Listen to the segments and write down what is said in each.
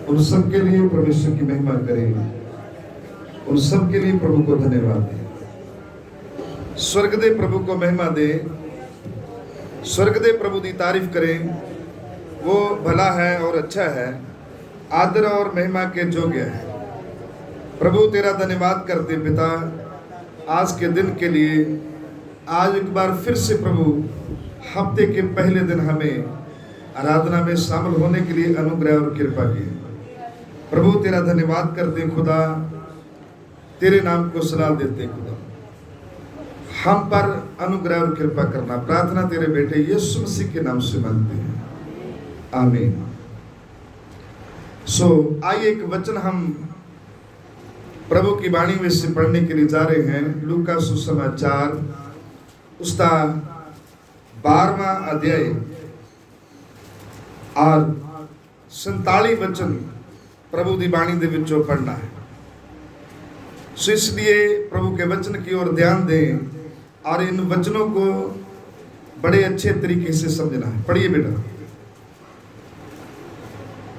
उन सब के लिए परमेश्वर की महिमा करें, उन सब के लिए प्रभु को धन्यवाद दें। स्वर्ग दे प्रभु को महिमा दे, स्वर्ग दे प्रभु की तारीफ करें। वो भला है और अच्छा है, आदर और महिमा के योग्य है। प्रभु तेरा धन्यवाद करते पिता आज के दिन के लिए। आज एक बार फिर से प्रभु हफ्ते के पहले दिन हमें आराधना में शामिल होने के लिए अनुग्रह और कृपा की। प्रभु तेरा धन्यवाद करते खुदा, तेरे नाम को सलाह देते खुदा, हम पर अनुग्रह और कृपा करना। प्रार्थना तेरे बेटे यीशु मसीह के नाम से मांगते हैं, आमीन। आइए एक वचन हम प्रभु की वाणी में से पढ़ने के लिए जा रहे हैं। लूका सुसमाचार उसका 12वां अध्याय और 47 वचन प्रभु की वाणी दे विचों पढ़ना है। इसलिए प्रभु के वचन की ओर ध्यान दें और इन वचनों को बड़े अच्छे तरीके से समझना है। पढ़िए बेटा।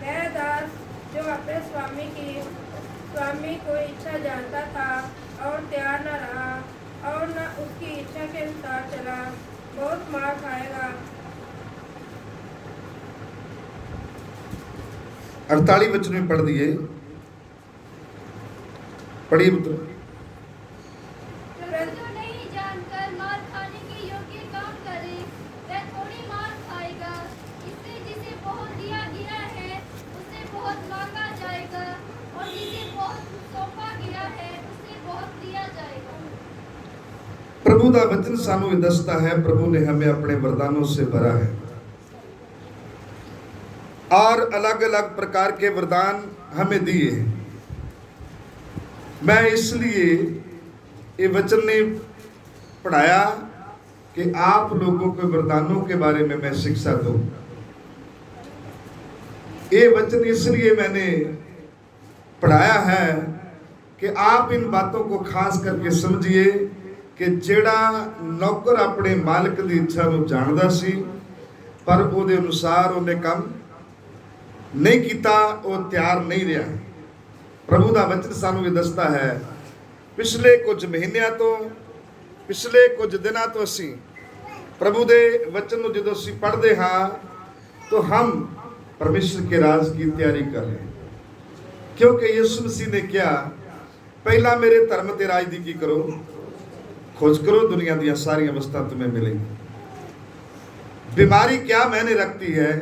वह दास जो अपने स्वामी को इच्छा जानता था और तैयार न रहा और न उसकी इच्छा के अनुसार चला, बहुत मार खाएगा। 48 वचन में पढ़ दिए, पढ़िए पुत्र। प्रभु का वचन सानू दसता है, प्रभु ने हमें अपने वरदानों से भरा है और अलग अलग प्रकार के वरदान हमें दिए। मैं इसलिए ये वचन ने पढ़ाया कि आप लोगों के वरदानों के बारे में मैं शिक्षा दूं। ये वचन इसलिए मैंने पढ़ाया है कि आप इन बातों को खास करके समझिए कि जेड़ा नौकर अपने मालिक की इच्छा को जानता सी पर उसके अनुसार उन्हें काम नहीं किया, वो तैयार नहीं रहा। प्रभु का वचन सानू ये दसता है, पिछले कुछ महीनों तो पिछले कुछ दिनों तो असी प्रभु के वचन को जो असी पढ़ते हाँ तो हम परमेश्वर के राज की तैयारी कर रहे हैं। क्योंकि यीशु मसीह ने क्या, पहला मेरे धर्म ते राज की करो, खोज करो, दुनिया दी सारी अवस्था तुम्हें मिलेगी। बीमारी क्या मैंने रखती है,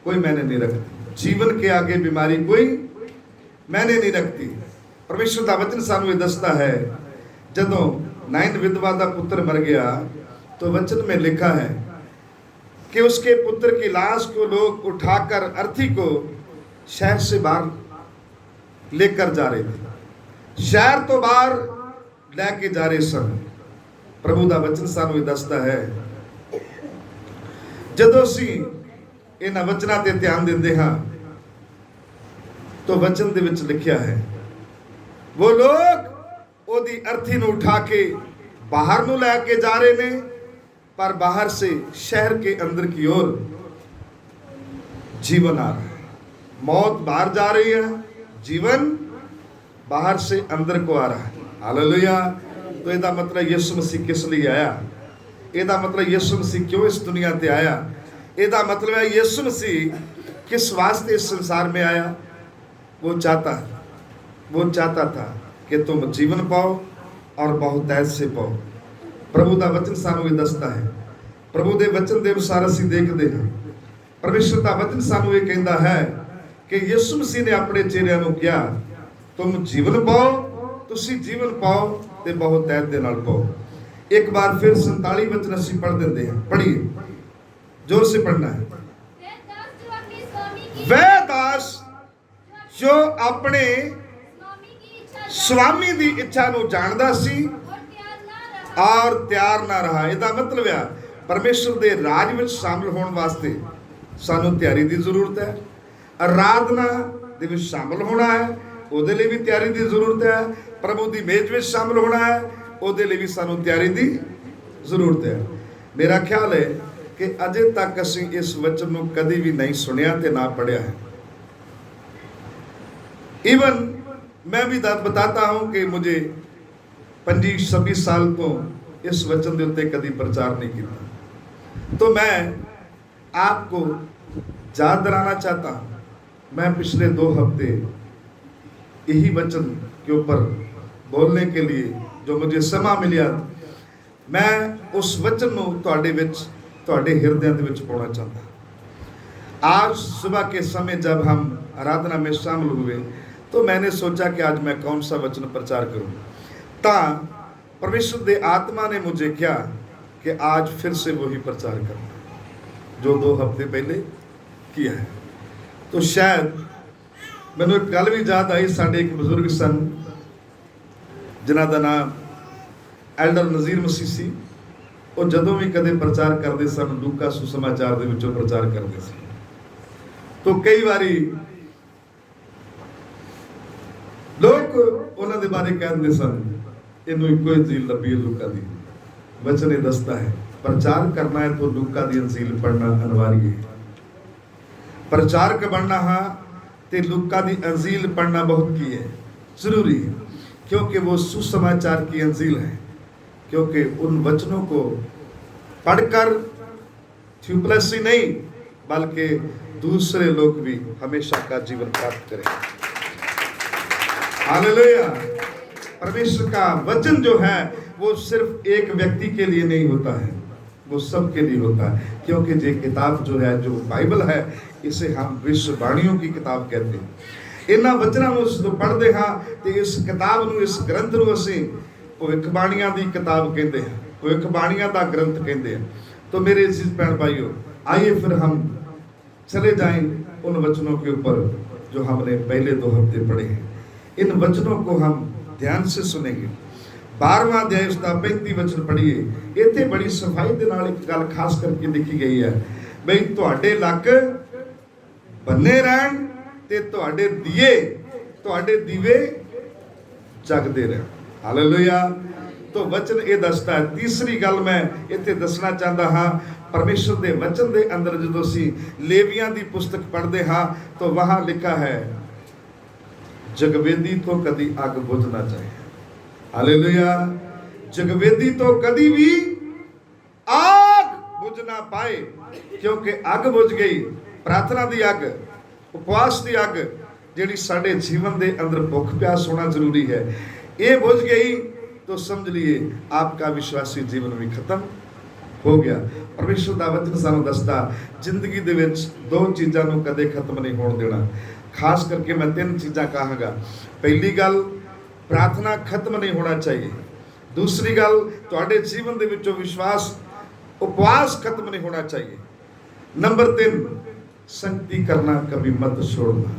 कोई मैंने नहीं रखती। जीवन के आगे बीमारी कोई मैंने नहीं रखती। परमेश्वर का वचन सानू दसता है, जदों नाइन विधवा का पुत्र मर गया तो वचन में लिखा है कि उसके पुत्र की लाश को लोग उठाकर अर्थी को शहर से बाहर लेकर जा रहे थे। शहर तो बाहर लेके जा रहे सन। प्रभु का वचन सानू दसता है, जदों असी इन वचनों ते ध्यान देंदे हाँ तो वचन दे विच लिखिया है, वो लोग ओदी अर्थी नूं उठा के बाहर नूं लैके जा रहे ने, पर बाहर से शहर के अंदर की ओर जीवन आ रहा है। मौत बाहर जा रही है, जीवन बाहर से अंदर को आ रहा है। हालेलुया। तो इसका मतलब यीशु मसीह किस लिए आया, इसका मतलब यीशु मसीह क्यों इस दुनिया ते आया, इसका मतलब है यीशु मसीह किस वास्ते इस संसार में आया। वो चाहता था कि तुम जीवन पाओ और बहुत ऐश से पाओ। प्रभु का वचन सानू दसता है, प्रभु के वचन के अनुसार असी देखते हैं। परमेश्वर का वचन सानू ये कहता है कि यीशु मसीह ने अपने चेलियां नूं कहा, तुम जीवन पाओ, तुसी जीवन पाओ ते बहुत ऐश दे नाल पाओ। एक बार फिर 47 वचन असी पढ़ देते हैं, पढ़िए, जोर से पढ़ना है। वह दास जो अपने स्वामी की इच्छा नूं जानदा सी और तैयार ना रहा। इसका मतलब है परमेश्वर के राज में शामिल होने वास्ते सानू तैयारी की जरूरत है। आराधना दे विच शामिल होना है, ਉਹਦੇ ਲਈ भी तैयारी की जरूरत है। प्रभु की मेज में शामिल होना है, ਉਹਦੇ ਲਈ भी सानू तैयारी की जरूरत है। मेरा ख्याल है कि अजे तक असी इस वचन को कभी भी नहीं सुनिया ते ना पढ़िया है। इवन मैं भी बताता हूं कि मुझे 25-26 साल तो इस वचन के उत्ते कभी प्रचार नहीं किया। तो मैं आपको याद दिलाना चाहता हूं, मैं पिछले 2 हफ्ते यही वचन के ऊपर बोलने के लिए जो मुझे समा मिलिया, मैं उस वचन को तुहाडे हृदय दे विच पाउणा चाहता। आज सुबह के समय जब हम आराधना में शामिल हुए तो मैंने सोचा कि आज मैं कौन सा वचन प्रचार करूं। ता परमेश्वर दे आत्मा ने मुझे कहा कि आज फिर से वही प्रचार करना जो 2 हफ्ते पहले किया है। तो शायद मैंने एक गल भी याद आई, साडे एक बजुर्ग सन जिन्हां दा नाम एल्डर नज़ीर मसीह सी, वो जदों भी कदे प्रचार करते सन लूका सुसमाचार दे विचों प्रचार करते सन। तो कई बारी लोग उन्हां दे बारे कहते सन इन्हू इको अंजील लभी है लूका दी। वचन ये दसदा है प्रचार करना है तो लूका दी अंजील पढ़ना अनिवार्य है। प्रचारक बनना हाँ ते लूका दी अंजील पढ़ना बहुत की है, जरूरी है, क्योंकि वो सुसमाचार की अंजील है। क्योंकि उन वचनों को पढ़कर थ्यूपलेसी नहीं बल्कि दूसरे लोग भी हमेशा का जीवन प्राप्त करें। हालेलुया। परमेश्वर का वचन जो है वो सिर्फ एक व्यक्ति के लिए नहीं होता है, वो सबके लिए होता है। क्योंकि ये किताब जो है, जो बाइबल है, इसे हम विश्ववाणियों की किताब कहते हैं। इन्हां वचनां नूं जो पढ़दे हां ते इस किताब नूं, इस ग्रंथ नूं असीं भविष्यवाणियां दी किताब कहते हैं, भविष्यवाणियां दा ग्रंथ कहते हैं। तो मेरे अजीज बहन भाइयों, आइए फिर हम चले जाएं उन वचनों के ऊपर जो हमने पहले 2 हफ्ते पढ़े हैं। इन वचनों को हम ध्यान से सुनेंगे। 12वां अध्याय उसका 35 वचन पढ़िए। इत्थे बड़ी सफाई दे नाल एक गल खास करके लिखी गई है, बई तुहाडे लक बन्ने रहन ते तुहाडे दीवे जगदे रहन। हालेलुया। तो वचन ये दसदा है। तीसरी गल मैं इत्थे दसना चाहता हाँ, परमेश्वर दे वचन दे अंदर जदों असीं लेवियां दी पुस्तक पढ़दे हाँ तो वहां लिखा है जगवेदी तो कदी अग बुझ ना जाए। हालेलुया। जगवेदी तो कदी भी आग बुझ ना पाए, क्योंकि अग बुझ गई, प्रार्थना दी अग, उपवास दी अग जिहड़ी साडे जीवन दे अंदर भुख प्यास होना जरूरी है, ये बुझ गई तो समझ लिए आपका विश्वासी जीवन भी खत्म हो गया। परमेश्वर दा वचन सानू दसदा जिंदगी दे विच 2 चीज़ां नूं कदे खत्म नहीं होण देना। खास करके मैं 3 चीज़ां कहांगा। पहली गल, प्रार्थना खत्म नहीं होना चाहिए। दूसरी गल, तुहाडे जीवन दे विचों विश्वास उपवास खत्म नहीं होना चाहिए। नंबर 3, संगति करना कभी मत छोड़ना,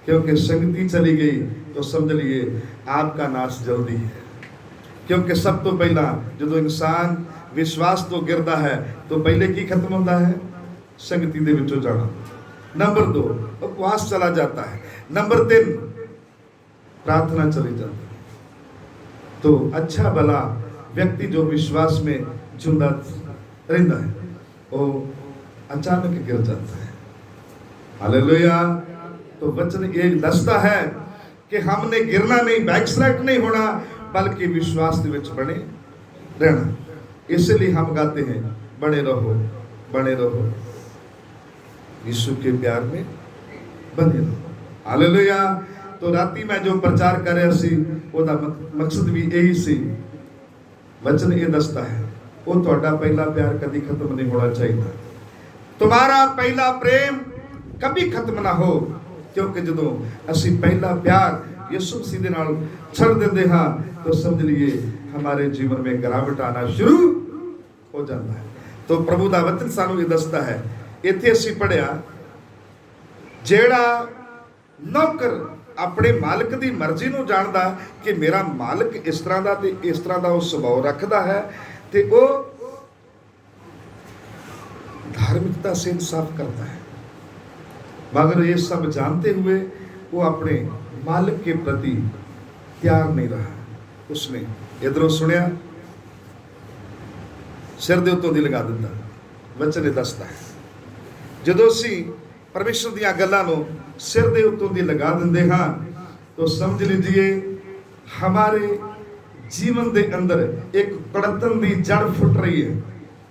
क्योंकि संगति चली गई तो समझ लिए आपका नाश जल्दी है। क्योंकि सब तो पहला जो इंसान विश्वास तो गिरता है तो पहले की खत्म होता है, संगति दे विचों जाना। नंबर 2, उपवास चला जाता है। नंबर 3, प्रार्थना चली जाती है। तो अच्छा भला व्यक्ति जो विश्वास में झुंदा रहता है वो अचानक गिर जाता है। हालेलुया। तो वचन ये दसता है कि हमने गिरना नहीं, बैकस्लाइड नहीं होना, बल्कि विश्वास के विच बने रहना। इसलिए हम गाते हैं बने रहो बने रहो यीशु के प्यार में बने रहो। हालेलुया। तो राती मैं जो प्रचार कर रहा सी ओदा मकसद भी यही सी। वचन ये दसता है वो तुहाडा पहला प्यार कभी खत्म नहीं होना चाहिए। तुम्हारा पहला प्रेम कभी खत्म ना हो, क्योंकि जो असी पहला प्यार यीशु मसीह दे नाल छड़ देंदे हां तो समझ लिए हमारे जीवन में गिरावट आना शुरू हो जाता है। तो प्रभु दा वचन सानू ये दसता है। इत्थे असी पढ़िया जेड़ा नौकर अपने मालिक दी मर्जी नूं जानदा कि मेरा मालिक इस तरह दा ते इस तरह दा सुभाव रखदा है ते वो धार्मिकता से इंसाफ करता है, मगर ये सब जानते हुए वो अपने मालिक के प्रति तैयार नहीं रहा। उसने इधरों सुनिया सिर दे उत्तों दी लगा दिता। वचन ये दसदा है जदों असीं परमेश्वर दीआं गल्लां नूं सिर दे उत्तों दी लगा दिंदे हां तो समझ लीजिए हमारे जीवन के अंदर एक कड़तन की जड़ फुट रही है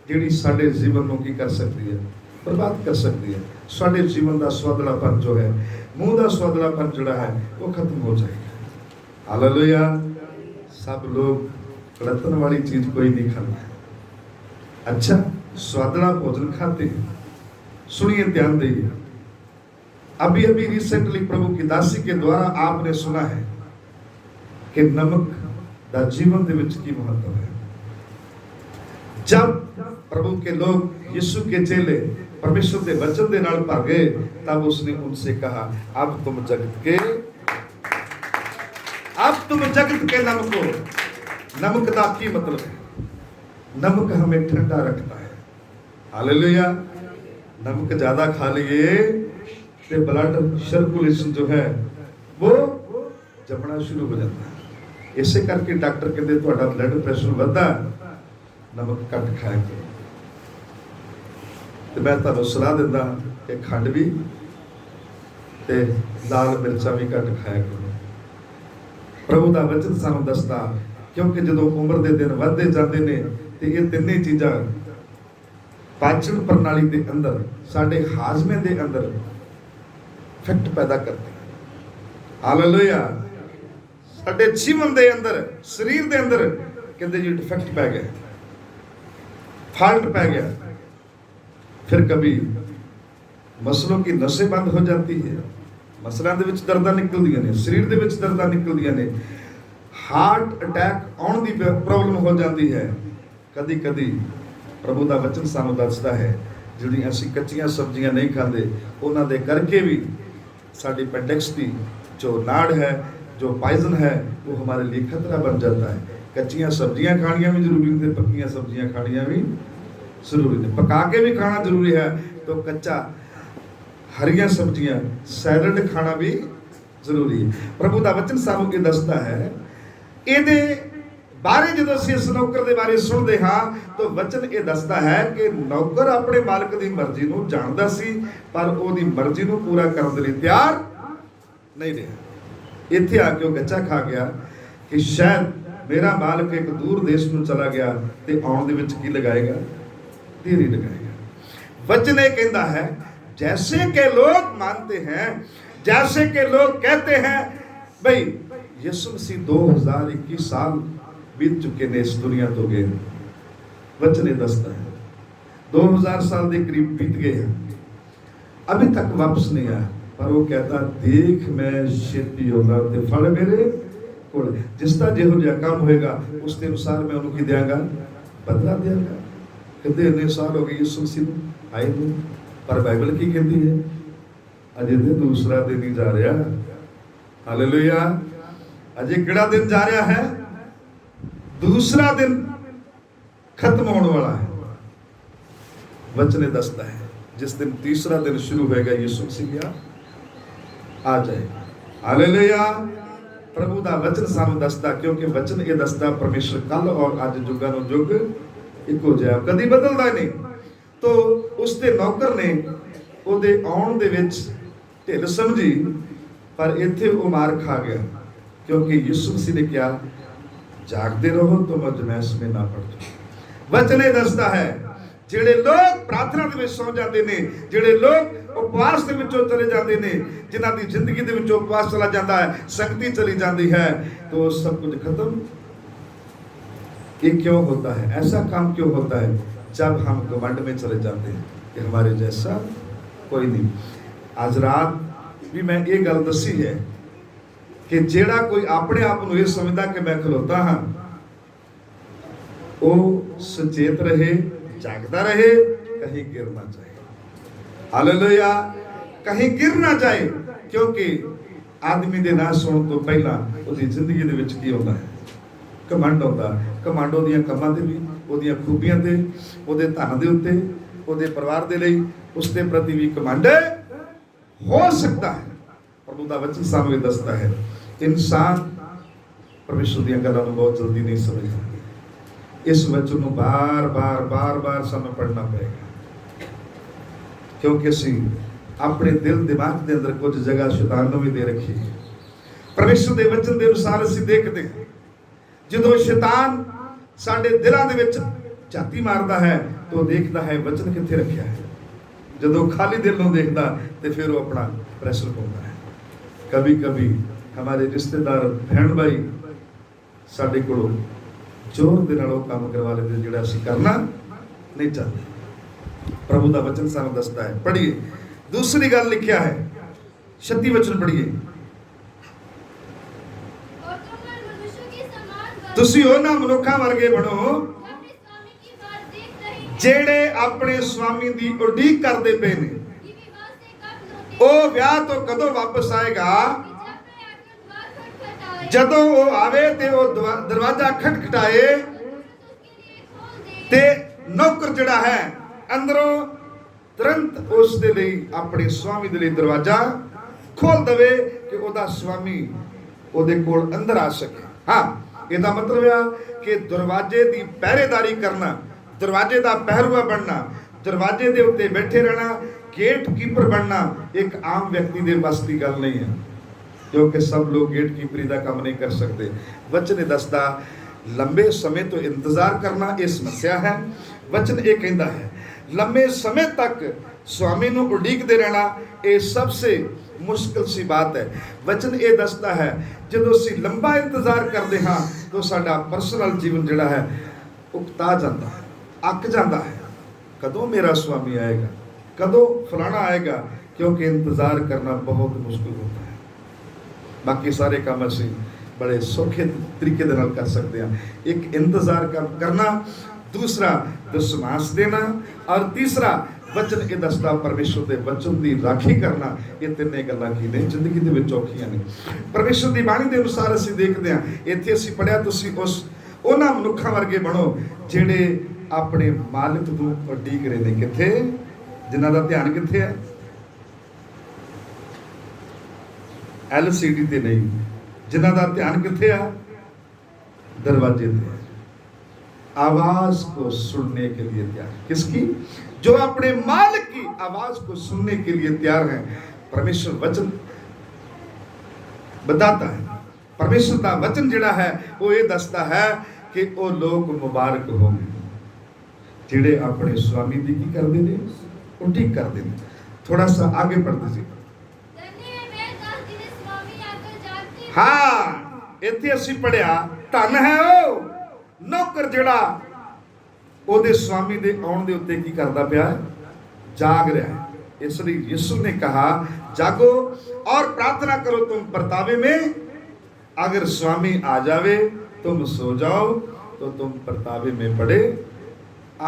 जिहड़ी साडे जीवन को की कर सकती है, बर्बाद कर सकती है। साडे जीवन का स्वादलापन जो है, मुंह का स्वादलापन जोड़ा है, वो खत्म हो जाएगा। हालेलुया। सब लोग कड़तन वाली चीज कोई नहीं खाता। अच्छा, स्वादला भोजन खाते हैं। सुनिए, ध्यान दीजिए। अभी अभी रिसेंटली प्रभु की दासी के द्वारा आपने सुना है कि नमक का जीवन के विच की महत्व है। जब प्रभु के लोग, यीशु के चेले परमेश्वर के वचन के नाल भर गए, तब उसने उनसे कहा, अब तुम जगत के नमक हो। नमक का की मतलब है? नमक हमें ठंडा रखता है। हालेलुया। नमक ज्यादा खा लिए तो ब्लड सर्कुलेशन जो है वो जमना शुरू हो जाता है। इसे करके डॉक्टर कहते तुहाडा ब्लड प्रेशर वधदा, नमक घट खाया करो। तो मैं तुहानू सलाह दिंदा कि खंड भी ते लाल मिर्चा भी घट खाया करो। प्रभु का वचन सानू दसदा, क्योंकि जो उम्र के दिन वधदे जाते हैं तो ये तिन्ने चीज़ां पाचन प्रणाली के अंदर, साडे हाजमे के अंदर इफेक्ट पैदा करते हैं। हालेलुया। साडे जीवन के अंदर, शरीर के अंदर कहते जी डिफेक्ट पै गया, फॉल्ट पै गया। फिर कभी मसलों की नसें बंद हो जाती है, मसलों के विच दर्दां निकलदियां ने, शरीर के विच दर्दां निकलदियां ने, हार्ट अटैक आने की प्रॉब्लम हो जाती है। कदी कदी प्रभु का वचन सानू दसदा है, जिहड़ियां असीं कच्चियां सब्जियां नहीं खाते, उन्हां दे करके भी साडी पेंडिक्स की जो नाड़ है, जो पॉइजन है, वो हमारे लिए खतरा बन जाता है। कच्चियां सब्जियां खानियां भी जरूरी है, पक्कियां सब्जियां खानियां भी जरूरी है। पका के भी खाना जरूरी है, तो कच्चा हरियां सब्जियां सैलड खाना भी जरूरी है। प्रभु का वचन सानू ये दसदा है। ਇਹਦੇ बारे जो ਅਸੀਂ इस नौकर के बारे सुनते हाँ, तो वचन ये दसदा है कि नौकर अपने मालिक की मर्जी को जानता सी, पर उसकी मर्जी को पूरा करने के लिए तैयार नहीं रहा। इत्थे आके वो गच्चा खा गया कि शायद मेरा मालिक एक दूर देश में चला गया तो आने दे विच की लगाएगा, देरी लगाएगा। वचन ये कहता है, जैसे के लोग मानते हैं, जैसे के लोग कहते हैं भाई यीशु मसीह 2021 साल बीत चुके ने इस दुनिया तो गए, वचन दसता है 2000 साल के करीब बीत गए हैं, अभी तक वापस नहीं आया। पर वो कहता, देख मैं छेती होगा ते फल मेरे कोल, जिसका जिहो जिहा काम होएगा उसके अनुसार मैं उन्होंने देंगा, बदला देंगा। कहते इन्ने साल हो गए यीशु मसीह आए नहीं, पर बाइबल की कहती है अजे तो दूसरा दिन ही जा रहा। हालेलुया। अजे किहड़ा दिन जा रहा है? दूसरा दिन खत्म होने वाला है। वचन दसता है जिस दिन तीसरा दिन शुरू होएगा, यीशु मसीह आ जाएगा। हालेलुया। प्रभु का वचन सानू दसदा, क्योंकि वचन ये दसदा परमेश्वर कल और अज जुगां नूं जुग इको जिहा कदी बदलदा नहीं। तो उसके नौकर ने उहदे आउण दे विच ढिल समझी, पर इत्थे वो मार खा गया, क्योंकि यीशु मसीह ने क्या, जागते रहो तो मजमैस में ना पड़ जाओ। वचन दसदा है जिहड़े लोग प्रार्थना दे विच सौ जाते हैं, जिहड़े लोग उपवास के विचों चले जाते हैं, जिन्हां दी जिंदगी दे विचों उपवास चला जाता है, संगति चली जाती है, तो सब कुछ खत्म। ये क्यों होता है? ऐसा काम क्यों होता है? जब हम घमंड में चले जाते हैं कि हमारे जैसा कोई नहीं। आज रात भी मैं ये गल दसी है कि जेड़ा कोई अपने आप को यह समझदा कि मैं खलोता हाँ, वो सचेत रहे, जागता रहे, कहीं गिर ना जाए। हालेलुया। कहीं गिर ना जाए, क्योंकि आदमी दे ना सुनने तो पहला उसकी जिंदगी दे विच की होता है? घमंड होता। घमंड ओदियां कमां ते भी, ओदियां खूबियां ते, ओदे धन दे उत्ते, ओदे परिवार दे लई, उसके प्रति भी घमंड हो सकता है। प्रभु का वचन सानू ये दसदा है, इंसान परमेश्वर दी गल्लां नूं बहुत जल्दी नहीं समझदा। इस वचन नूं बार बार सानू पढ़ना पड़ेगा, क्योंकि असीं अपने दिल दिमाग के अंदर कुछ जगह शैतान नूं भी दे रखी है। ਪਰਮੇਸ਼ਰ ਦੇ ਵਚਨ ਦੇ ਅਨੁਸਾਰ ਅਸੀਂ ਦੇਖਦੇ ਹਾਂ, ਜਦੋਂ ਸ਼ੈਤਾਨ ਸਾਡੇ ਦਿਲਾਂ ਦੇ ਵਿੱਚ ਝਾਤੀ ਮਾਰਦਾ ਹੈ ਤਾਂ ਉਹ ਦੇਖਦਾ ਹੈ ਵਚਨ ਕਿੱਥੇ ਰੱਖਿਆ ਹੈ। ਜਦੋਂ ਖਾਲੀ ਦਿਲ ਨੂੰ ਦੇਖਦਾ ਤੇ ਫਿਰ ਉਹ ਆਪਣਾ ਪ੍ਰੈਸ਼ਰ ਪਾਉਂਦਾ ਹੈ। ਕभी कभी हमारे रिश्तेदार बहन भाई ਸਾਡੇ ਕੋਲੋਂ ਜ਼ੋਰ ਦੇ ਨਾਲ ਉਹ ਕੰਮ ਕਰਵਾ ਲੈਂਦੇ ਜਿਹੜਾ ਅਸੀਂ ਕਰਨਾ ਨਹੀਂ ਚਾਹੁੰਦੇ। ਪ੍ਰਭੂ ਦਾ ਵਚਨ ਸਾਨੂੰ ਦੱਸਦਾ ਹੈ। ਪੜ੍ਹੀਏ ਦੂਸਰੀ ਗੱਲ ਲਿਖਿਆ ਹੈ, 36 ਵਚਨ ਪੜ੍ਹੀਏ। ਤੁਸੀਂ ਉਹਨਾਂ ਮਨੁੱਖਾਂ ਵਰਗੇ ਬਣੋ ਜਿਹੜੇ ਆਪਣੇ ਸਵਾਮੀ ਦੀ ਉਡੀਕ ਕਰਦੇ ਪਏ ਨੇ, ਉਹ ਵਿਆਹ ਤੋਂ ਕਦੋਂ ਵਾਪਸ ਆਏਗਾ। ਜਦੋਂ ਉਹ ਆਵੇ ਤੇ ਉਹ ਦਰਵਾਜ਼ਾ ਖਟਖਟਾਏ ਤੇ ਨੌਕਰ ਜਿਹੜਾ ਹੈ ਅੰਦਰੋਂ ਤੁਰੰਤ ਉਸ ਦੇ ਲਈ, ਆਪਣੇ ਸਵਾਮੀ ਦੇ ਲਈ ਦਰਵਾਜ਼ਾ ਖੋਲ ਦੇਵੇ ਕਿ ਉਹਦਾ ਸਵਾਮੀ ਉਹਦੇ ਕੋਲ ਅੰਦਰ ਆ ਸਕੇ। ਹਾਂ, ਇਹਦਾ ਮਤਲਬ ਆ ਕਿ ਦਰਵਾਜ਼ੇ ਦੀ ਪਹਿਰੇਦਾਰੀ ਕਰਨਾ, ਦਰਵਾਜ਼ੇ ਦਾ ਪਹਿਰੂਆ ਬਣਨਾ, ਦਰਵਾਜ਼ੇ ਦੇ ਉੱਤੇ ਬੈਠੇ ਰਹਿਣਾ, ਗੇਟ ਕੀਪਰ ਬਣਨਾ ਇੱਕ ਆਮ ਵਿਅਕਤੀ ਦੇ ਬਸ ਦੀ ਗੱਲ ਨਹੀਂ ਹੈ, ਕਿਉਂਕਿ ਸਭ ਲੋग गेट कीपरी ਦਾ ਕੰਮ ਨਹੀਂ ਕਰ ਸਕਦੇ। ਵਚਨ ਦੱਸਦਾ ਲੰਬੇ ਸਮੇਂ ਤੋਂ ਇੰਤਜ਼ਾਰ ਕਰਨਾ ਇਹ ਸਮੱਸਿਆ ਹੈ। ਵਚਨ ਇਹ ਕਹਿੰਦਾ ਹੈ ਲੰਬੇ ਸਮੇਂ ਤੱਕ ਸਵਾਮੀ ਨੂੰ ਉਡੀਕਦੇ ਰਹਿਣਾ ਇਹ ਸਭ ਸੇ ਮੁਸ਼ਕਿਲ ਸੀ ਬਾਤ ਹੈ। ਵਚਨ ਇਹ ਦੱਸਦਾ ਹੈ ਜਦੋਂ ਅਸੀਂ ਲੰਬਾ ਇੰਤਜ਼ਾਰ ਕਰਦੇ ਹਾਂ ਤਾਂ ਸਾਡਾ ਪਰਸਨਲ ਜੀਵਨ ਜਿਹੜਾ ਹੈ ਉਕਤਾ ਜਾਂਦਾ ਹੈ, ਅੱਕ ਜਾਂਦਾ ਹੈ। ਕਦੋਂ ਮੇਰਾ ਸਵਾਮੀ ਆਏਗਾ, ਕਦੋਂ ਫਲਾਣਾ ਆਏਗਾ, ਕਿਉਂਕਿ ਇੰਤਜ਼ਾਰ ਕਰਨਾ ਬਹੁਤ ਮੁਸ਼ਕਿਲ ਹੁੰਦਾ ਹੈ। ਬਾਕੀ ਸਾਰੇ ਕੰਮ ਅਸੀਂ ਬੜੇ ਸੌਖੇ ਤਰੀਕੇ ਦੇ ਨਾਲ ਕਰ ਸਕਦੇ ਹਾਂ। ਇੱਕ ਇੰਤਜ਼ਾਰ ਕਰਨਾ, ਦੂਸਰਾ ਦਸਮਾਸ ਦੇਣਾ, ਔਰ ਤੀਸਰਾ ਵਚਨ ਇਹ ਦੱਸਦਾ ਪਰਮੇਸ਼ਰ ਦੇ ਵਚਨ ਦੀ ਰਾਖੀ ਕਰਨਾ। ਇਹ ਤਿੰਨੇ ਗੱਲਾਂ ਕੀ ਨੇ ਜ਼ਿੰਦਗੀ ਦੇ ਵਿੱਚ ਔਖੀਆਂ ਨੇ। ਪਰਮੇਸ਼ਰ ਦੀ ਬਾਣੀ ਦੇ ਅਨੁਸਾਰ ਅਸੀਂ ਦੇਖਦੇ ਹਾਂ, ਇੱਥੇ ਅਸੀਂ ਪੜ੍ਹਿਆ ਤੁਸੀਂ ਉਹਨਾਂ ਮਨੁੱਖਾਂ ਵਰਗੇ ਬਣੋ ਜਿਹੜੇ ਆਪਣੇ ਮਾਲਿਕ ਨੂੰ ਉਡੀਕ ਰਹੇ ਨੇ। ਕਿੱਥੇ? ਜਿਨ੍ਹਾਂ ਦਾ ਧਿਆਨ ਕਿੱਥੇ ਹੈ? LCD ਤੇ ਨਹੀਂ। जिन्हों का ध्यान कितने आ? दरवाजे पे। आवाज को सुनने के लिए तैयार। किसकी? जो अपने मालिक की आवाज को सुनने के लिए तैयार है। परमेश्वर वचन बताता है, परमेश्वर का वचन जिहड़ा है वो ये दसता है कि वो लोग मुबारक होंगे जिहड़े अपने स्वामी की करते हैं, उठी करते हैं। थोड़ा सा आगे पढ़ते सी। हाँ, इत्थे असीं पढ़िया धन है वो नौकर जिहड़ा ओहदे स्वामी दे आउण दे उत्ते की करदा पिया है, जाग रहा है। इसलिए यीशु ने कहा जागो और प्रार्थना करो तुम परतावे में। अगर स्वामी आ जावे तुम सो जाओ तो तुम परतावे में पड़े।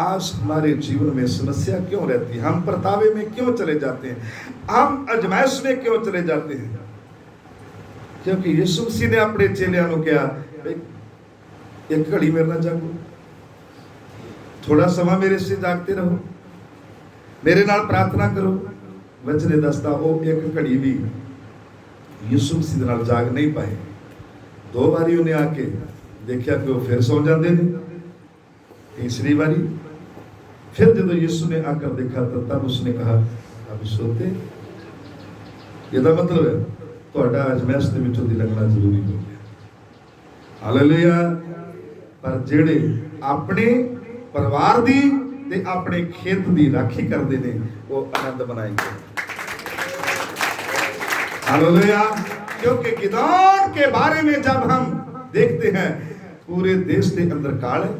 आज हमारे जीवन में समस्या क्यों रहती है? हम परतावे में क्यों चले जाते हैं? हम अजमाइश में क्यों चले जाते हैं? क्योंकि यीशु मसीह ने अपने चेलियां को कहा एक घड़ी मेरे ना जागो, थोड़ा समा मेरे से जागते रहो, मेरे नाल प्रार्थना करो। वचने दसदा वो एक घड़ी भी यीशु मसीह नाल जाग नहीं पाए। दो बारी उन्हें आके देखा कि वो फिर सौ जाते हैं। तीसरी बारी फिर जब यीशु ने आकर देखा तो तब उसने कहा अब सोते। यदा मतलब है ਤੁਹਾਡਾ ਅਜਮੈਸ ਦੇ ਵਿੱਚੋਂ ਦੀ ਲੰਘਣਾ ਜ਼ਰੂਰੀ ਹੋ ਗਿਆ। ਹਾਲੇਲੂਇਆ। ਪਰ ਜਿਹੜੇ ਆਪਣੇ ਪਰਿਵਾਰ ਦੀ ਤੇ ਆਪਣੇ ਖੇਤ ਦੀ ਰਾਖੀ ਕਰਦੇ ਨੇ ਉਹ ਆਨੰਦ ਮਨਾएंगे। हालेलुया। क्योंकि गिदोन के बारे में जब हम देखते हैं पूरे देश के अंदर काल है,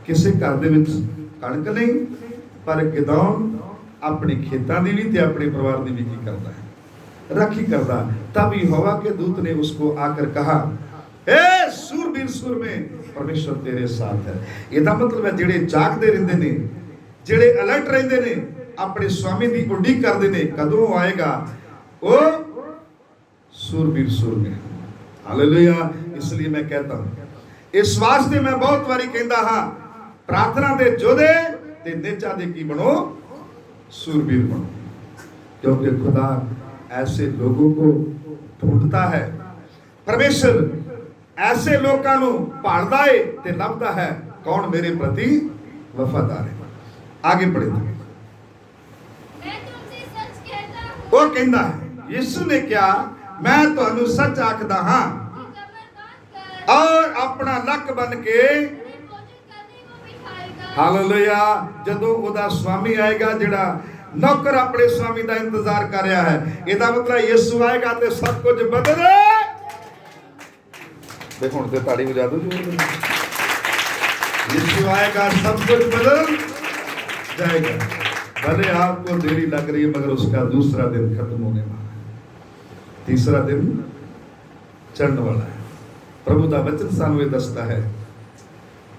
किसी घर दे विच कणक नहीं, पर गिदोन अपने खेतों की भी ते अपने परिवार की भी की करता है, राखी करता। तब यहोवा के दूत ने उसको आकर कहा हे सूरबीर सूर में परमेश्वर तेरे साथ है। ਇਹਦਾ मतलब है ਜਿਹੜੇ ਜਾਗਦੇ ਰਹਿੰਦੇ ਨੇ, ਜਿਹੜੇ अलर्ट ਰਹਿੰਦੇ ਨੇ, ਆਪਣੇ स्वामी ਦੀ ਉਡੀਕ ਕਰਦੇ ਨੇ ਕਦੋਂ ਆਏਗਾ ਉਹ सूरबीर सूर में। हालेलुया। इसलिए मैं कहता हूं, इस वास्ते मैं बहुत बारी कहता हाँ प्रार्थना दे जोधे ते नेचा दे की बनो सूरबीर बनो। क्योंकि खुदा ऐसे लोगों को ढूंढता है। परमेश्वर ऐसे लोगों को भालदा है ते लभदा है कौन मेरे प्रति वफादार है। आगे बढ़े तो मैं तुमसे सच कहता हूं। वो कहता है यीशु ने क्या मैं तुहानू सच आखदा हां और अपना लक बन के हालेलुया जदों ओदा स्वामी आएगा जिहड़ा नौकर अपने स्वामी का इंतजार कर रहा है ਇਹਦਾ मतलब यीशु आएगा तो सब कुछ बदल देखो हुण ते ताड़ी बजा दो यीशु आएगा सब कुछ बदल जाएगा भले आपको देरी लग रही है मगर उसका दूसरा दिन खत्म होने वाला है तीसरा दिन चढ़ने वाला है प्रभु का वचन सानू ये दसता है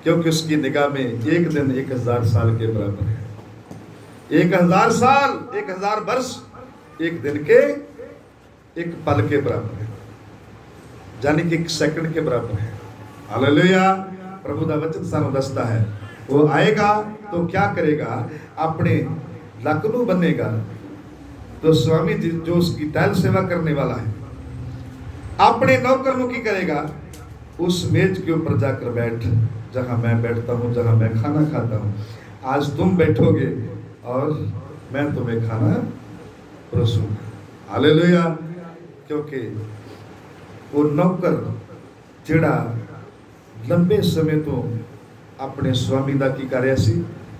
क्योंकि उसकी निगाह में एक दिन 1000 साल के बराबर है 1000 साल 1000 वर्ष एक दिन के एक पल के बराबर है यानी कि 1 सेकंड के बराबर है हालेलुया प्रभु का वचन सानू दसता है वो आएगा तो क्या करेगा अपने लक नू बनेगा तो स्वामी जी जो उसकी टहल सेवा करने वाला है अपने नौकर नू की करेगा उस मेज के ऊपर जाकर बैठ जहां मैं बैठता हूं जहां मैं खाना खाता हूं आज तुम बैठोगे और मैं तुम्हें खाना परोसूंगा हालेलुया क्योंकि वो नौकर जिहड़ा लंबे समय तो अपने स्वामी का की कर रहा सी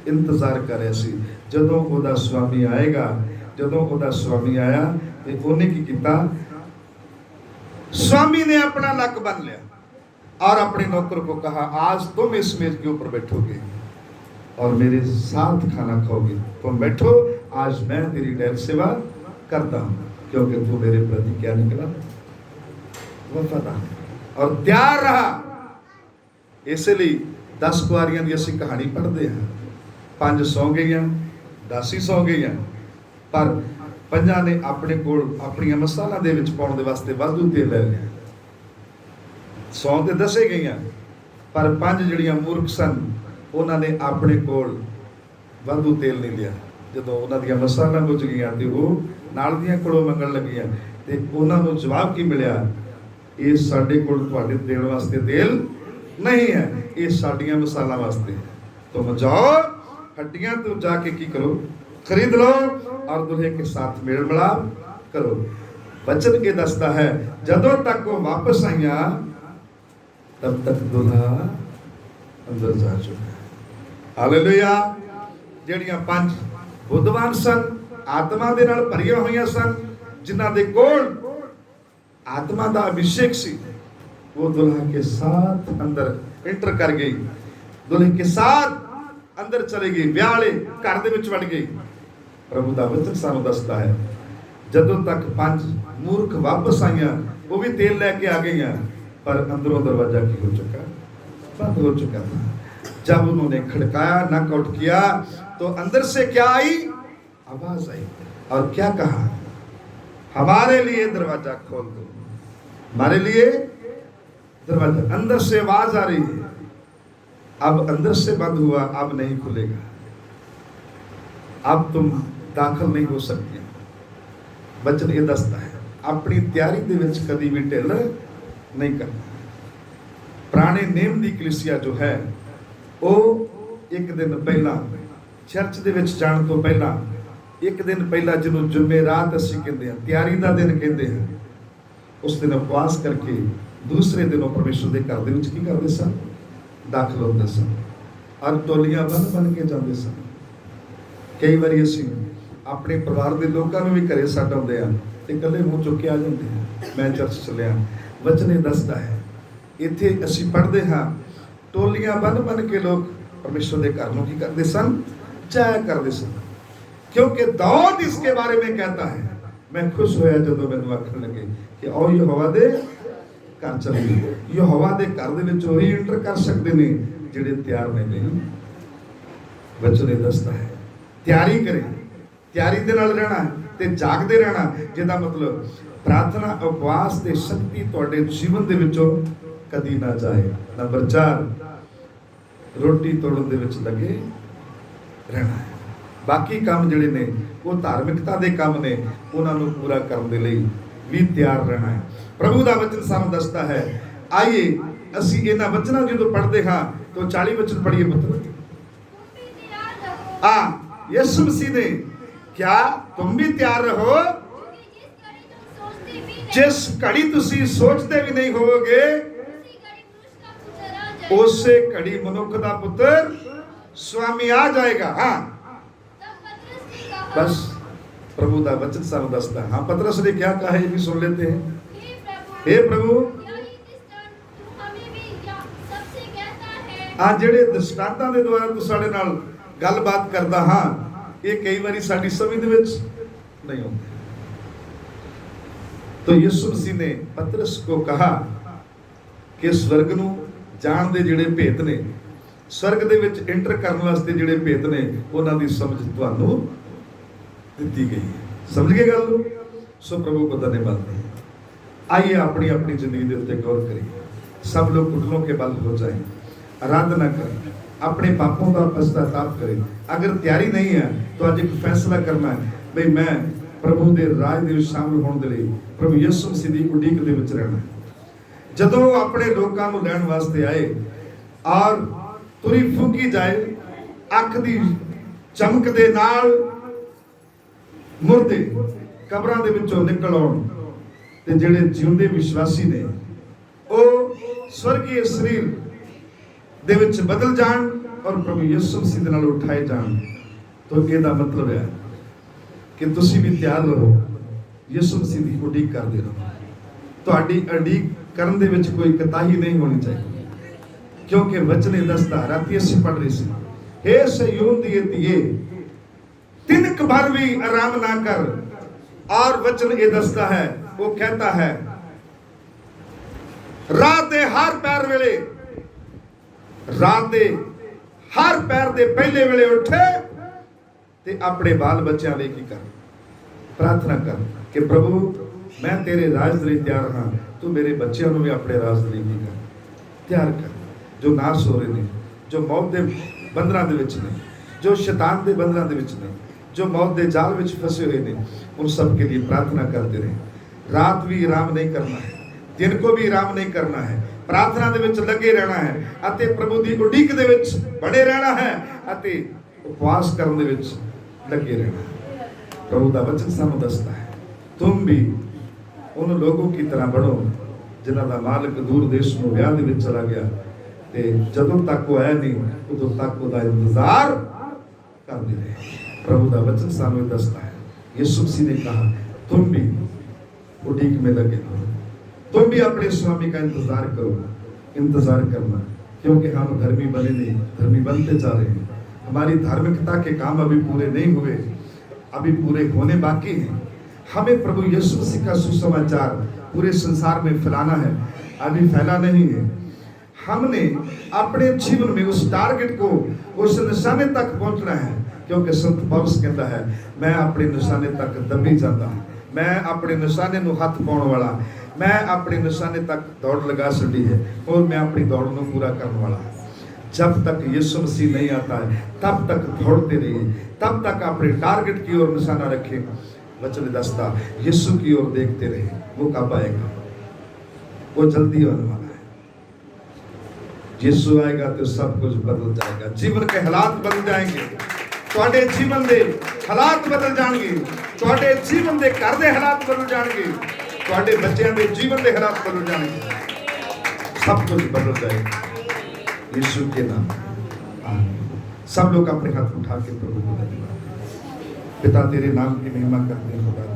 इंतजार कर रहा सी जदों ओदा स्वामी आएगा जदों ओदा स्वामी आया तो उन्हें की किया स्वामी ने अपना लक बन लिया और अपने नौकर को कहा आज तुम इस मेज के ऊपर बैठोगे और मेरे साथ खाना खाओगे तुम बैठो आज मैं तेरी टहल सेवा करता हूं क्योंकि तू मेरे प्रति क्या निकला वफादार और तैयार रहा इसलिए 10 कुआरियां की असीं कहानी पढ़ते हैं 5 सौ गई 10 ही सौ गई पर 5 ने अपने कोल अपनी मसाला दे विच पाउण दे वास्ते वाधू तेल ले लिया 100 ते 10 गई पर 5 जिहड़ियां मूर्ख सन उन्होंने अपने कोल वाधू तेल नहीं लिया जदों उन्हां दी मसाला बुझ गईयां ते वो नाल दियां कोलों मंगण लगियां ते उन्हां नूं जवाब की मिलिया ये साडे कोल तुहाडे देण वास्ते तेल नहीं है ये साडियां मसाला वास्ते तुम जाओ हड्डियां तो जाके की करो खरीद लो और दुल्हे के साथ मेल मिलाप करो वचन के दसता है जदों तक वो वापस आईया तब तक दुल्हा अंदर जा चुका है हालेलुया ਜਿਹੜੀਆਂ 5 बुद्धवान सन आत्मा दे नाल भरिया होईयां सन जिन्हां दे कोल आत्मा दा अभिषेक सी वो दुल्हा के साथ अंदर एंटर कर गई दुल्हे के साथ अंदर चली गई ब्याह वाले घर दे विच वड़ गई प्रभु दा वचन सानू दसदा है जदों तक 5 मूर्ख वापस आईयां वो भी तेल लेके आ गईयां पर अंदरों दरवाजा की हो चुका बंद हो चुका था जब उन्होंने खड़काया नॉक आउट किया तो अंदर से क्या आई आवाज आई और क्या कहा हमारे लिए दरवाजा खोल दो हमारे लिए दरवाजा अंदर से आवाज आ रही है अब अंदर से बंद हुआ अब नहीं खुलेगा अब तुम दाखिल नहीं हो सकती वचन ये दसता है अपनी तैयारी दे विच कदी भी ढिल नहीं करना पुराने नेम दी कलीसिया जो है वो एक दिन पहला चर्च दे विच जाण तो पहला एक दिन पहला जिन्हों जुमेरात असीं कहते हैं तैयारी का दिन कहते हैं उस दिन उपवास करके दूसरे दिनों परमेश्वर के घर दे विच की करते सन दाखिल होते सन और टोलियां बन बन के जाते सन कई बार असीं अपने परिवार के लोगों भी घरे छड्ड आउंदे आ ते कल्ले मुँह चुक के आ जाते हैं मैं चर्च चलिया वचन दसदा है इत्थे असीं पढ़दे हाँ टोलियां बन बन के लोग परमेश्वर के घर में की करते सन जाया करते सन क्योंकि दाऊद इसके बारे में कहता है मैं खुश होया जदों मैनूं आखण लगे कि आओ यहोवा दे घर चलीए यहोवा दे घर दे विच ओही एंटर कर सकते ने जिहड़े तैयार नहीं वचन दसदा है तैयारी करें तैयारी दे नाल रहना ते जागदे रहना जिहदा मतलब प्रार्थना उपवास ते शक्ति तुहाडे जीवन दे विचों कदी ना जाए नंबर 4 रोटी तोड़न दे विच लगे रहना है बाकी काम जिहड़े ने वो धार्मिकता दे काम ने उन्हां नूं पूरा करन दे लई भी तैयार रहना है प्रभु दा वचन सानूं दसदा है आइए असीं इन्हां वचनां जदों पढ़दे हां तो 40 वचन पढ़िए पुत्र यीशु मसीह ने क्या तुम भी तैयार रहो ਜਿਸ ਘੜੀ ਤੁਸੀਂ ਸੋਚਦੇ ਵੀ ਨਹੀਂ ਹੋਵੋਗੇ, उसी घड़ी पुरुष का पुत्र आ जाए। ਉਸੇ ਘੜੀ ਮਨੁੱਖ ਦਾ ਪੁੱਤਰ ਸੁਆਮੀ ਆ ਜਾਏਗਾ। ਹਾਂ, तब पतरस ने कहा, बस प्रभु का वचन ਸਾਨੂੰ ਦੱਸਦਾ। हाँ, पतरस ने क्या कहा ये भी सुन लेते हैं। हे हे प्रभु, प्रभु, क्या ये दृष्टांत तू हमें भी या सबसे कहता है? ਆ ਜਿਹੜੇ ਦ੍ਰਿਸ਼ਟਾਂਤਾਂ ਦੇ ਦੁਆਰਾ ਤੂੰ ਸਾਡੇ ਨਾਲ ਗੱਲਬਾਤ ਕਰਦਾ, ਹਾਂ, ਇਹ ਕਈ ਵਾਰੀ ਸਾਡੀ ਸਮਝ ਦੇ ਵਿੱਚ ਨਹੀਂ ਆਉਂਦੇ। तो यीशु मसीह ने पतरस को कहा कि स्वर्ग ਨੂੰ ਜਾਣ ਦੇ ਜਿਹੜੇ ਭੇਤ ਨੇ, स्वर्ग ਦੇ ਵਿੱਚ ਐਂਟਰ ਕਰਨ ਵਾਸਤੇ ਜਿਹੜੇ ਭੇਤ ਨੇ, ਉਹਨਾਂ ਦੀ ਸਮਝ ਤੁਹਾਨੂੰ ਦਿੱਤੀ ਗਈ ਹੈ। ਸਮਝ ਗਏ ਗੱਲ ਨੂੰ? ਸੋ ਪ੍ਰਭੂ को धन्यवाद दें। आइए अपनी अपनी जिंदगी के उत्ते गौर करिए। सब लोग घुटनों के बल हो जाएं, आराधना करें, अपने पापों का पश्चाताप करें। अगर तैयारी नहीं है तो आज एक फैसला करना है, भाई मैं प्रभु के राज ਦੇ ਵਿੱਚ ਸ਼ਾਮਲ ਹੋਣ ਦੇ ਲਈ ਪ੍ਰਭੂ ਯਿਸੂ ਮਸੀਹ ਦੀ ਉਡੀਕ ਦੇ ਵਿੱਚ ਰਹਿਣਾ। ਜਦੋਂ ਉਹ ਆਪਣੇ ਲੋਕਾਂ ਨੂੰ ਲੈਣ ਵਾਸਤੇ ਆਏ ਔਰ ਤੁਰੀ ਫੂਕੀ ਜਾਏ, ਅੱਖ ਦੀ ਚਮਕ ਦੇ ਨਾਲ ਮੁਰਦੇ ਕਬਰਾਂ ਦੇ ਵਿੱਚੋਂ ਨਿਕਲ ਆਉਣ ਤੇ ਜਿਹੜੇ ਜਿਉਂਦੇ ਵਿਸ਼ਵਾਸੀ ਨੇ ਉਹ ਸਵਰਗੀ ਸਰੀਰ ਦੇ ਵਿੱਚ ਬਦਲ ਜਾਣ ਔਰ ਪ੍ਰਭੂ ਯਿਸੂ ਮਸੀਹ ਦੇ ਨਾਲ ਉਠਾਏ ਜਾਣ। ਤਾਂ ਇਹਦਾ ਮਤਲਬ ਹੈ ਕਿ ਤੁਸੀਂ ਵੀ ਤਿਆਰ ਰਹੋ, ਯਿਸੂ ਮਸੀਹ ਦੀ ਉਡੀਕ ਕਰਦੇ ਰਹੋ। ਤੁਹਾਡੀ ਉਡੀਕ ਕਰਨ ਦੇ ਵਿੱਚ ਕੋਈ ਕਤਾਹੀ ਨਹੀਂ ਹੋਣੀ ਚਾਹੀਦੀ, ਕਿਉਂਕਿ ਵਚਨ ਇਹ ਦੱਸਦਾ, ਰਾਤੀ ਅਸੀਂ ਪੜ੍ਹ ਰਹੇ ਸੀ, हे ਸਿਯੋਨ ਦੀ ਧੀਏ ਤਿੰਨ ਭਰ ਵੀ ਆਰਾਮ ਨਾ ਕਰ। और वचन ये दसता है, वो कहता है रात दे हर पैर वेले, रात दे हर पैर दे पहले वेले उठे ते अपने बाल बच्चों लिए की कर प्रार्थना कर कि प्रभु मैं तेरे राज दे लिए तैयार हाँ, तू मेरे बच्चों को भी अपने राज दे लिए की कर तैयार कर, जो नाश हो रहे ने, जो मौत के बंधना दे विच ने, जो शैतान के बंधना दे विच ने, जो मौत के जाल में फंसे हुए हैं, उन सब के लिए प्रार्थना करते रहे। रात भी आराम नहीं करना है, दिन को भी आराम नहीं करना है, प्रार्थना दे विच लगे रहना है अते प्रभु की उडीक दे विच बने रहना है अते उपवास करने दे विच लगे रहना है। प्रभु का वचन सानू दसदा है, तुम भी उन लोगों की तरह बनो जिन्हां दा मालिक दूर देश में विआह दे विच चला गया ते जदों तक वो आया नहीं उदों तक उहदा इंतजार करते रहे। प्रभु का वचन सामने दसता है, यीशु मसीह ने कहा तुम भी उडीक में लगे हो, तुम भी अपने स्वामी का इंतजार करो। इंतजार करना, क्योंकि हम धर्मी बने नहीं, धर्मी बनते जा रहे हैं। हमारी धार्मिकता के काम अभी पूरे नहीं हुए, अभी पूरे होने बाकी हैं। हमें प्रभु यीशु मसीह का सुसमाचार पूरे संसार में फैलाना है, अभी फैला नहीं है। हमने अपने जीवन में उस टारगेट को, उस निशाने तक पहुंचना है, क्योंकि संत पौलुस कहता है मैं अपने निशाने तक दबी जाता, मैं अपने निशाने ਨੂੰ ਹੱਥ ਪਾਉਣ ਵਾਲਾ, मैं अपने निशाने तक दौड़ लगा छड़ी है और मैं अपनी दौड़ को पूरा करने वाला। जब तक यीशु मसीह नहीं आता है तब तक दौड़ते रहिए, तब तक अपने टारगेट की ओर निशाना रखें। वचन दसता यीशु की ओर देखते रहे, वो कब आएगा? वो जल्दी आने वाला है। यीशु आएगा तो सब कुछ बदल जाएगा, जीवन के हालात बदल जाएंगे, ਤੁਹਾਡੇ ਜੀਵਨ ਦੇ ਹਾਲਾਤ ਬਦਲ ਜਾਣਗੇ, ਤੁਹਾਡੇ ਜੀਵਨ ਦੇ ਘਰ ਦੇ ਹਾਲਾਤ ਬਦਲ ਜਾਣਗੇ, ਤੁਹਾਡੇ ਬੱਚਿਆਂ ਦੇ ਜੀਵਨ ਦੇ ਹਾਲਾਤ ਬਦਲ ਜਾਣਗੇ, सब कुछ बदल जाएगा यीशु के नाम। सब लोग अपने हाथ उठा के प्रभु को धन्यवाद। पिता तेरे नाम की महिमा करते हैं खुदा।